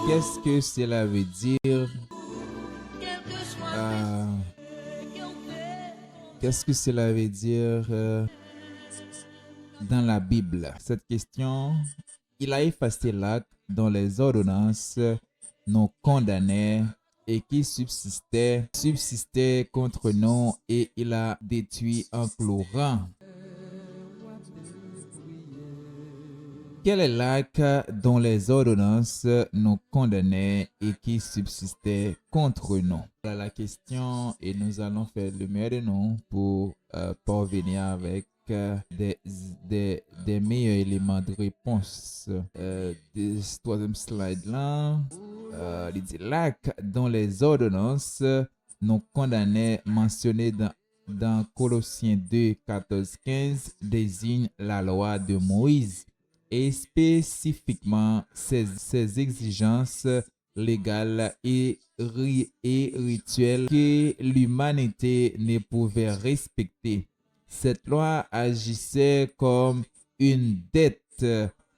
Qu'est-ce que cela veut dire? Qu'est-ce que cela veut dire dans la Bible? Cette question, il a effacé l'acte dont les ordonnances nous condamnaient et qui subsistait contre nous, et il a détruit en pleurant. Quel est l'acte dont les ordonnances nous condamnaient et qui subsistait contre nous? Voilà la question, et nous allons faire le meilleur de nous pour parvenir avec des meilleurs éléments de réponse. Ce troisième slide là, il dit l'acte dont les ordonnances nous condamnaient mentionné dans Colossiens 2, 14, 15 désigne la loi de Moïse et spécifiquement ses exigences légales et rituelles que l'humanité ne pouvait respecter. Cette loi agissait comme une dette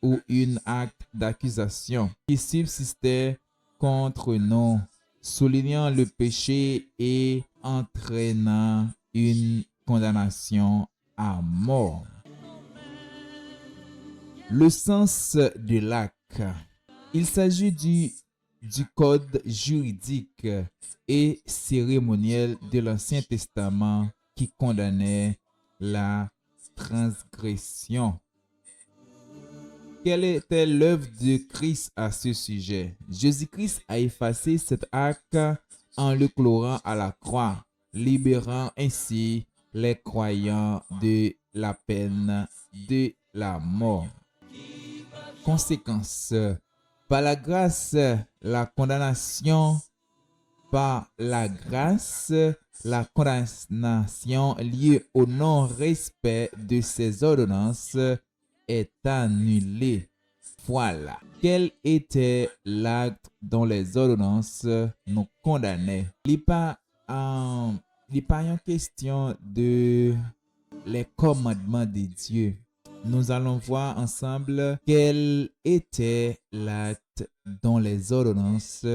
ou un acte d'accusation qui subsistait contre nous, soulignant le péché et entraînant une condamnation à mort. Le sens de l'acte. Il s'agit du code juridique et cérémoniel de l'Ancien Testament qui condamnait la transgression. Quelle était l'œuvre de Christ à ce sujet? Jésus-Christ a effacé cet acte en le clouant à la croix, libérant ainsi les croyants de la peine de la mort. Conséquences. Par la grâce, la condamnation. Par la grâce, la condamnation liée au non-respect de ces ordonnances est annulée. Voilà. Quel était l'acte dont les ordonnances nous condamnaient? Il n'est pas une question de les commandements de Dieu. Nous allons voir ensemble quel était l'acte dont les ordonnances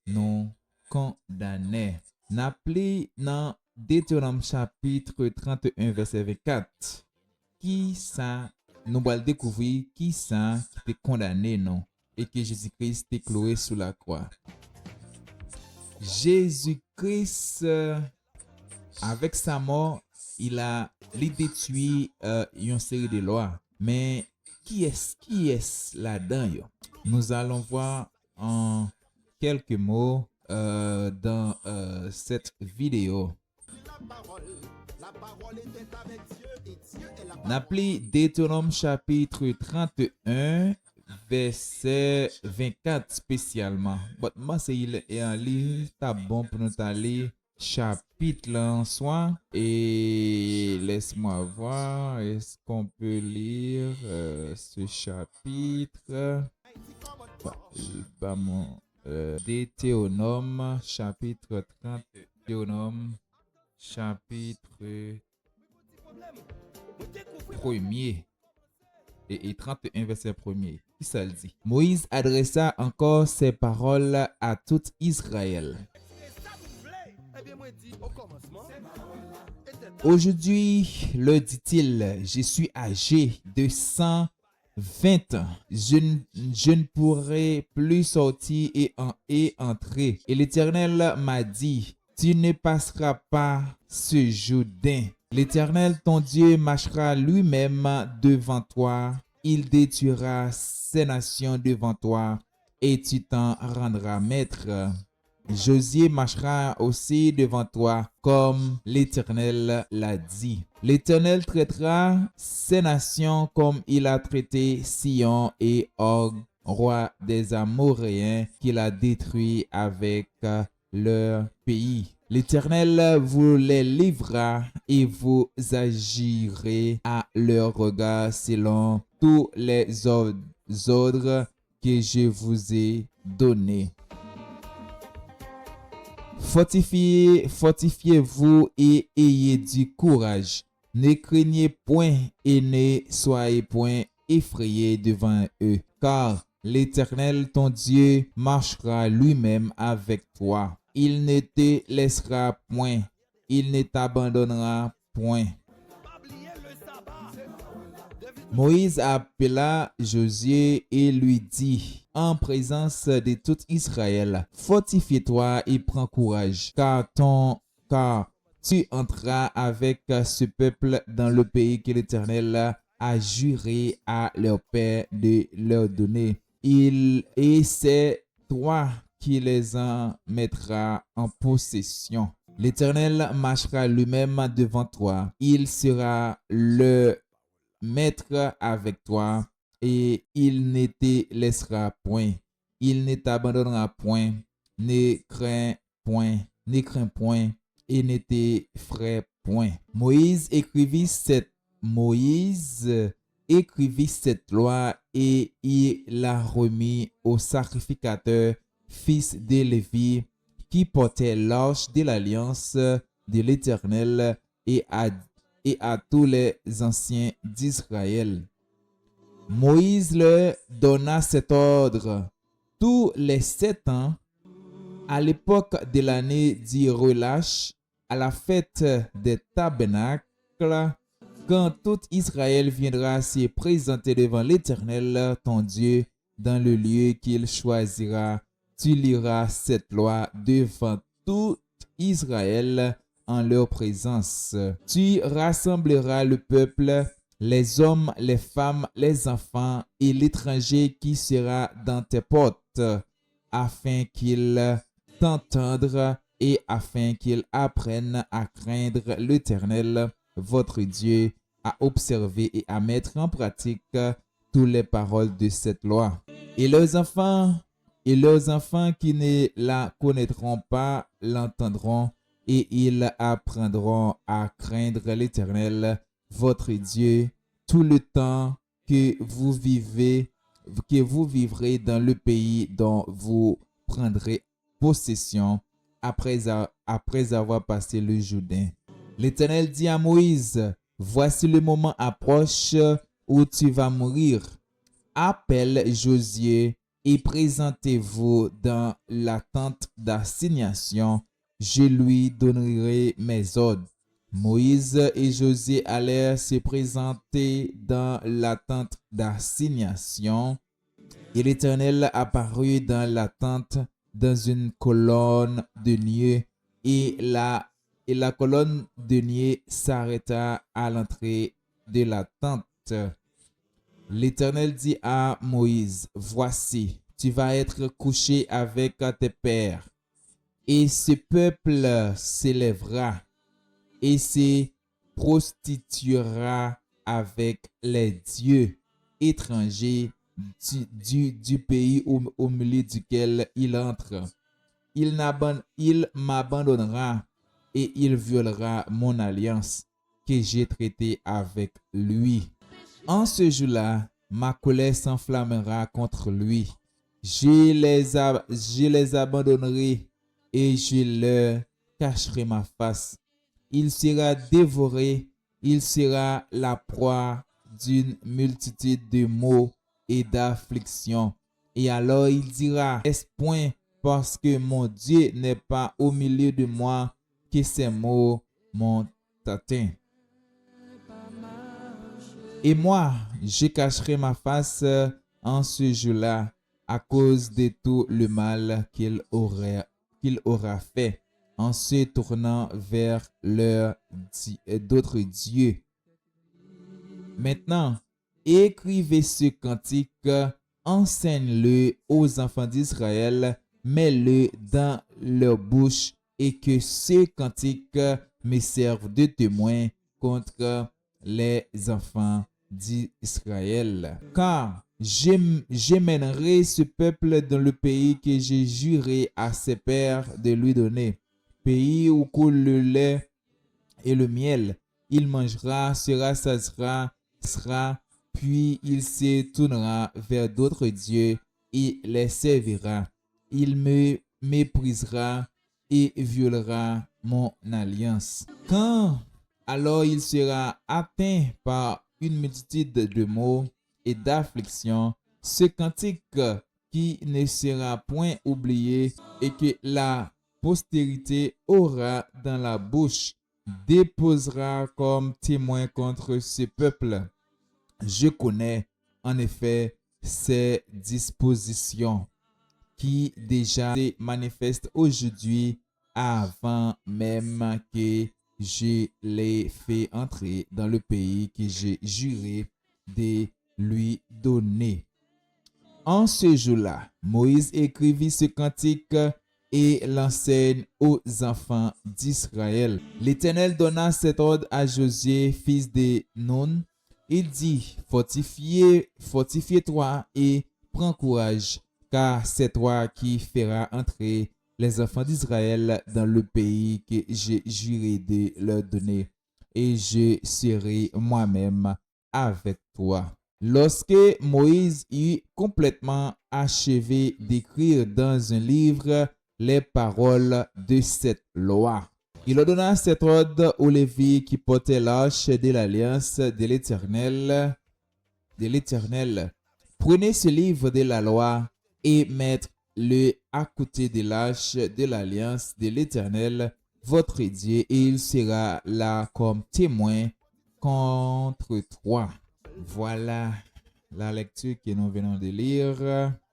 nous condamnaient. N'appelez dans Deutéronome chapitre 31 verset 24. Qui ça nous allons découvrir qui ça qui était condamné non et que Jésus-Christ est cloué sous la croix. Jésus-Christ avec sa mort, il a détruit une série de lois. Mais qui est là-dedans? Nous allons voir en quelques mots dans cette vidéo. N'appelez Deutéronome chapitre 31 verset 24 spécialement. Moi c'est il est en ligne, c'est bon pour nous aller chapitre là en soi, et laisse-moi voir, est-ce qu'on peut lire ce chapitre? Deutéronome chapitre 30, Deutéronome chapitre 1er et 31 verset 1er. Qui ça le dit? Moïse adressa encore ces paroles à tout Israël. Aujourd'hui, le dit-il, je suis âgé de 120 ans. Je ne pourrai plus sortir et entrer. Et l'Éternel m'a dit, tu ne passeras pas ce Jourdain. L'Éternel, ton Dieu, marchera lui-même devant toi. Il détruira ces nations devant toi et tu t'en rendras maître. Josué marchera aussi devant toi comme l'Éternel l'a dit. L'Éternel traitera ces nations comme il a traité Sion et Og, roi des Amoréens, qu'il a détruit avec leur pays. L'Éternel vous les livrera et vous agirez à leur regard selon tous les ordres que je vous ai donnés. Fortifiez-vous et ayez du courage. Ne craignez point et ne soyez point effrayés devant eux, car l'Éternel ton Dieu marchera lui-même avec toi. Il ne te laissera point, il ne t'abandonnera point. Moïse appela Josué et lui dit, en présence de tout Israël, fortifie-toi et prends courage, car tu entreras avec ce peuple dans le pays que l'Éternel a juré à leur père de leur donner. Et c'est toi qui les en mettras en possession. L'Éternel marchera lui-même devant toi. Il sera le maître avec toi et il ne te laissera point. Il ne t'abandonnera point. Ne crains point et ne t'effraie point. Moïse écrivit cette loi et il l'a remis au sacrificateur, fils de Lévi, qui portait l'arche de l'alliance de l'Éternel et à tous les anciens d'Israël. Moïse leur donna cet ordre. Tous les 7 ans, à l'époque de l'année du relâche, à la fête des tabernacles, quand tout Israël viendra se présenter devant l'Éternel, ton Dieu, dans le lieu qu'il choisira, tu liras cette loi devant tout Israël en leur présence. Tu rassembleras le peuple, les hommes, les femmes, les enfants et l'étranger qui sera dans tes portes, afin qu'ils t'entendent et afin qu'ils apprennent à craindre l'Éternel, votre Dieu, à observer et à mettre en pratique toutes les paroles de cette loi. Et leurs enfants qui ne la connaîtront pas l'entendront et ils apprendront à craindre l'Éternel, votre Dieu, tout le temps que vous vivrez dans le pays dont vous prendrez possession après avoir passé le Jourdain. L'Éternel dit à Moïse, voici le moment approche où tu vas mourir. Appelle Josué et présentez-vous dans la tente d'assignation. Je lui donnerai mes ordres. Moïse et Josué allèrent se présenter dans la tente d'assignation. Et l'Éternel apparut dans la tente dans une colonne de nuée et la colonne de nuée s'arrêta à l'entrée de la tente. L'Éternel dit à Moïse, voici, tu vas être couché avec tes pères, et ce peuple s'élèvera et se prostituera avec les dieux étrangers du pays au milieu duquel il entre. Il m'abandonnera et il violera mon alliance que j'ai traitée avec lui. En ce jour-là, ma colère s'enflammera contre lui. Je les abandonnerai et je leur cacherai ma face. Il sera dévoré, il sera la proie d'une multitude de maux et d'afflictions. Et alors il dira, est-ce point parce que mon Dieu n'est pas au milieu de moi que ces maux m'ont atteint? Et moi, je cacherai ma face en ce jour-là à cause de tout le mal qu'il aura fait en se tournant vers d'autres dieux. Maintenant, écrivez ce cantique, enseigne-le aux enfants d'Israël, mets-le dans leur bouche et que ce cantique me serve de témoin contre les enfants d'Israël. Car j'emmènerai ce peuple dans le pays que j'ai juré à ses pères de lui donner, pays où coule le lait et le miel. Il mangera, se rassasiera, puis il se tournera vers d'autres dieux et les servira. Il me méprisera et violera mon alliance. Quand alors il sera atteint par une multitude de maux et d'afflictions, ce cantique qui ne sera point oublié et que la postérité aura dans la bouche, déposera comme témoin contre ce peuple. Je connais en effet ces dispositions qui déjà se manifestent aujourd'hui avant même que je les fait entrer dans le pays que j'ai juré de lui donner. En ce jour-là, Moïse écrivit ce cantique et l'enseigne aux enfants d'Israël. L'Éternel donna cet ordre à Josué, fils de Nun. Il dit, fortifie-toi et prends courage, car c'est toi qui feras entrer les enfants d'Israël dans le pays que j'ai juré de leur donner, et je serai moi-même avec toi. Lorsque Moïse eut complètement achevé d'écrire dans un livre les paroles de cette loi, il ordonna cet ordre aux Lévites qui portaient l'arche de l'alliance de l'Éternel. Prenez ce livre de la loi et mettez-le à côté de l'arche de l'alliance de l'Éternel, votre Dieu, et il sera là comme témoin contre toi. Voilà la lecture que nous venons de lire.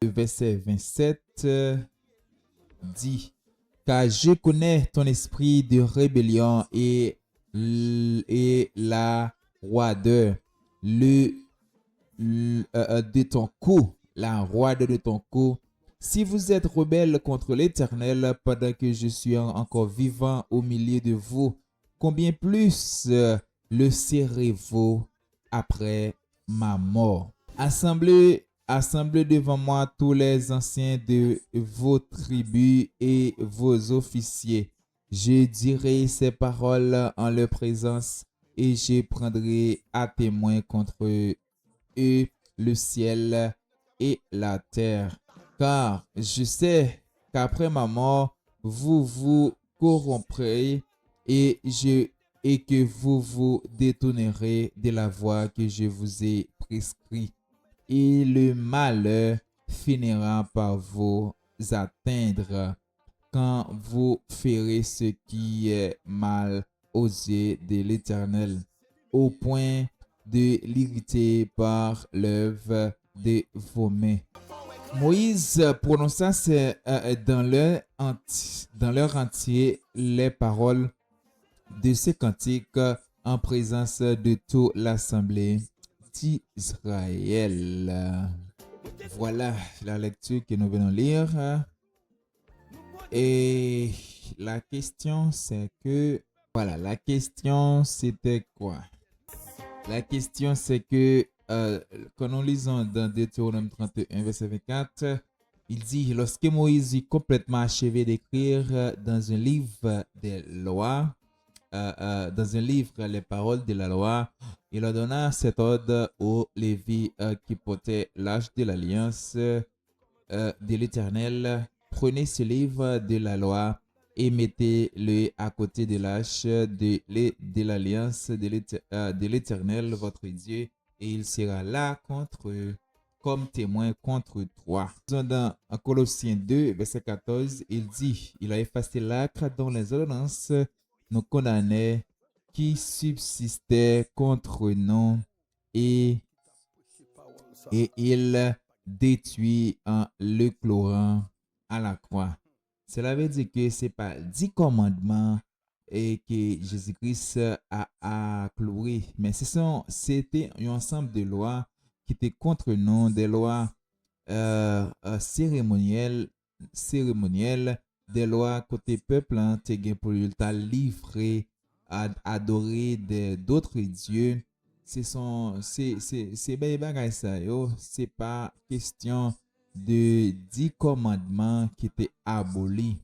Le verset 27 dit, car je connais ton esprit de rébellion et la roideur de ton cou, la roideur de ton cou. Si vous êtes rebelle contre l'Éternel pendant que je suis encore vivant au milieu de vous, combien plus le serez-vous après ma mort? Assemblez devant moi tous les anciens de vos tribus et vos officiers. Je dirai ces paroles en leur présence et je prendrai à témoin contre eux le ciel et la terre. Car je sais qu'après ma mort, vous vous corromprez et que vous vous détournerez de la voie que je vous ai prescrite. Et le malheur finira par vous atteindre quand vous ferez ce qui est mal aux yeux de l'Éternel, au point de l'irriter par l'œuvre de vos mains. Moïse prononça dans leur entier les paroles de ce cantique en présence de toute l'assemblée d'Israël. Voilà la lecture que nous venons lire. Et la question c'est que, voilà, la question c'était quoi? La question c'est que, quand nous lisons dans Deutéronome 31, verset 24, il dit, lorsque Moïse eut complètement achevé d'écrire dans un livre des lois, dans un livre les paroles de la loi, il ordonna cet ordre aux Lévites qui portaient l'arche de l'alliance de l'Éternel. Prenez ce livre de la loi et mettez-le à côté de l'arche de l'alliance de l'Éternel, votre Dieu, et il sera là comme témoin contre toi. Dans Colossiens 2, verset 14, il dit, il a effacé l'acte dont les ordonnances nous condamnaient qui subsistaient contre nous et il détruit en le chlorant à la croix. Cela veut dire que ce n'est pas 10 commandements et que Jésus-Christ a cloué, mais c'était un ensemble de lois qui étaient contre nous, des lois cérémonielles, des lois côté peuple, pour le livrer à adorer d'autres dieux. C'est bien bagay ça yo, c'est pas question de 10 commandements qui étaient abolis.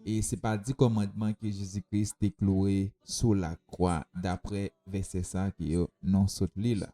Et c'est pas 10 commandements que Jésus-Christ est cloué sur la croix, d'après verset ça qui est non saute là.